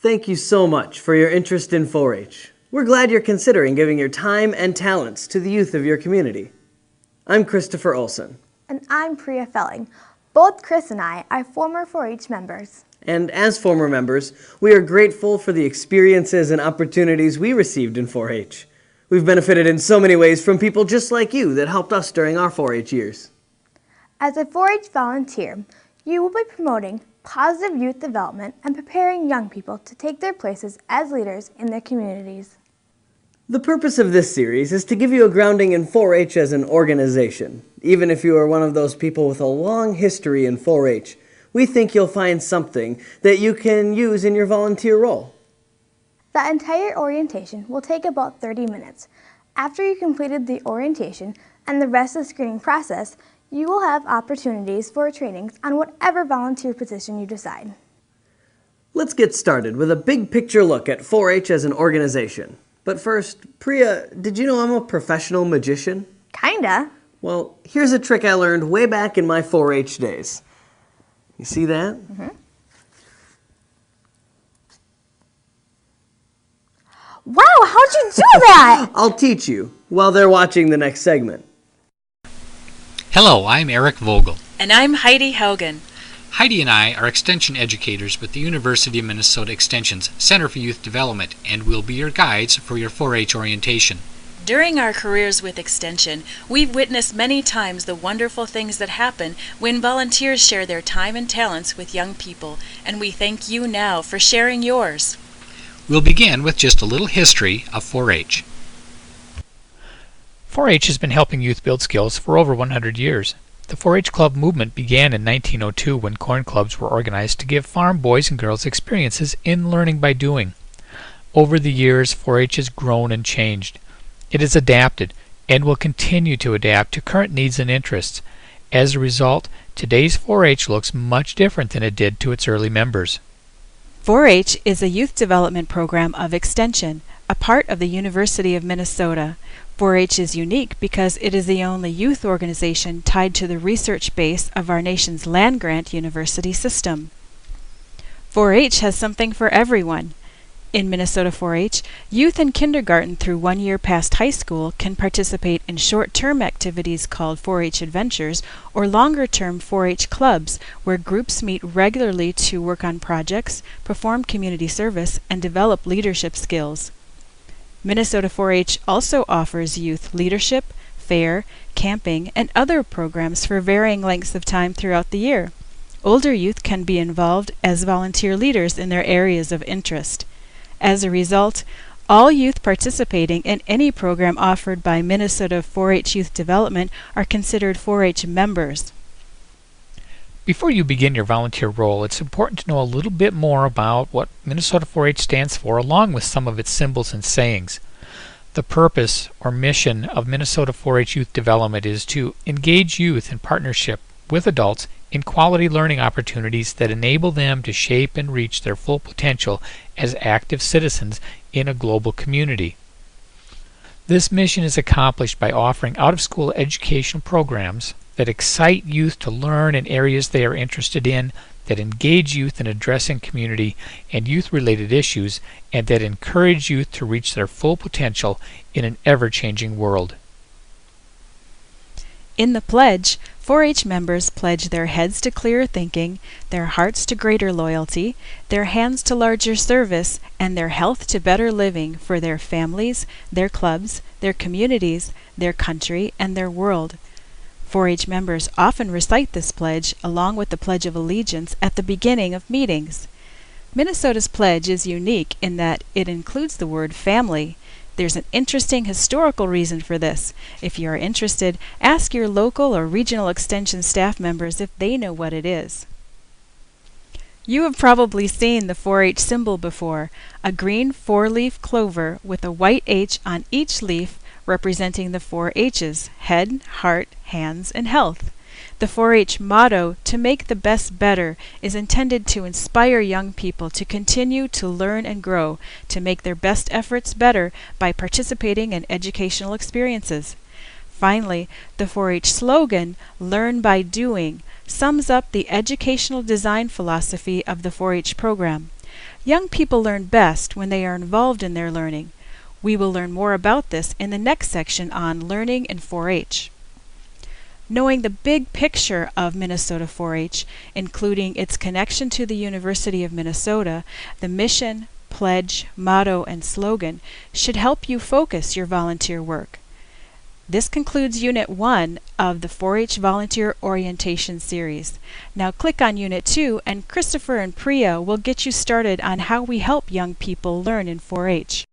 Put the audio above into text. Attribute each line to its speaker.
Speaker 1: Thank you so much for your interest in 4-H. We're glad you're considering giving your time and talents to the youth of your community. I'm Christopher Olson.
Speaker 2: And I'm Priya Felling. Both Chris and I are former 4-H members.
Speaker 1: And as former members, we are grateful for the experiences and opportunities we received in 4-H. We've benefited in so many ways from people just like you that helped us during our 4-H years.
Speaker 2: As a 4-H volunteer, you will be promoting positive youth development and preparing young people to take their places as leaders in their communities.
Speaker 1: The purpose of this series is to give you a grounding in 4-H as an organization. Even if you are one of those people with a long history in 4-H, we think you'll find something that you can use in your volunteer role.
Speaker 2: The entire orientation will take about 30 minutes. After you completed the orientation and the rest of the screening process, you will have opportunities for trainings on whatever volunteer position you decide.
Speaker 1: Let's get started with a big picture look at 4-H as an organization. But first, Priya, did you know I'm a professional magician?
Speaker 2: Kinda.
Speaker 1: Well, here's a trick I learned way back in my 4-H days. You see that?
Speaker 2: Mm-hmm. Wow, how'd you do that?
Speaker 1: I'll teach you while they're watching the next segment.
Speaker 3: Hello, I'm Eric Vogel.
Speaker 4: And I'm Heidi Haugen.
Speaker 3: Heidi and I are Extension educators with the University of Minnesota Extension's Center for Youth Development, and we'll be your guides for your 4-H orientation.
Speaker 4: During our careers with Extension, we've witnessed many times the wonderful things that happen when volunteers share their time and talents with young people, and we thank you now for sharing yours.
Speaker 3: We'll begin with just a little history of 4-H. 4-H has been helping youth build skills for over 100 years. The 4-H club movement began in 1902 when corn clubs were organized to give farm boys and girls experiences in learning by doing. Over the years, 4-H has grown and changed. It has adapted and will continue to adapt to current needs and interests. As a result, today's 4-H looks much different than it did to its early members.
Speaker 5: 4-H is a youth development program of Extension, a part of the University of Minnesota. 4-H is unique because it is the only youth organization tied to the research base of our nation's land-grant university system. 4-H has something for everyone. In Minnesota 4-H, youth in kindergarten through 1 year past high school can participate in short-term activities called 4-H Adventures or longer-term 4-H clubs where groups meet regularly to work on projects, perform community service, and develop leadership skills. Minnesota 4-H also offers youth leadership, fair, camping, and other programs for varying lengths of time throughout the year. Older youth can be involved as volunteer leaders in their areas of interest. As a result, all youth participating in any program offered by Minnesota 4-H Youth Development are considered 4-H members.
Speaker 3: Before you begin your volunteer role, it's important to know a little bit more about what Minnesota 4-H stands for, along with some of its symbols and sayings. The purpose or mission of Minnesota 4-H Youth Development is to engage youth in partnership with adults in quality learning opportunities that enable them to shape and reach their full potential as active citizens in a global community. This mission is accomplished by offering out-of-school educational programs that excite youth to learn in areas they are interested in, that engage youth in addressing community and youth-related issues, and that encourage youth to reach their full potential in an ever-changing world.
Speaker 5: In the pledge, 4-H members pledge their heads to clearer thinking, their hearts to greater loyalty, their hands to larger service, and their health to better living for their families, their clubs, their communities, their country, and their world. 4-H members often recite this pledge along with the Pledge of Allegiance at the beginning of meetings. Minnesota's pledge is unique in that it includes the word family. There's an interesting historical reason for this. If you are interested, ask your local or regional extension staff members if they know what it is. You have probably seen the 4-H symbol before, a green 4-leaf clover with a white H on each leaf representing the 4 H's, head, heart, hands, and health. The 4-H motto, "To make the best better," is intended to inspire young people to continue to learn and grow, to make their best efforts better by participating in educational experiences. Finally, the 4-H slogan, "Learn by Doing," sums up the educational design philosophy of the 4-H program. Young people learn best when they are involved in their learning. We will learn more about this in the next section on learning in 4-H. Knowing the big picture of Minnesota 4-H, including its connection to the University of Minnesota, the mission, pledge, motto, and slogan, should help you focus your volunteer work. This concludes Unit 1 of the 4-H Volunteer Orientation Series. Now click on Unit 2 and Christopher and Priya will get you started on how we help young people learn in 4-H.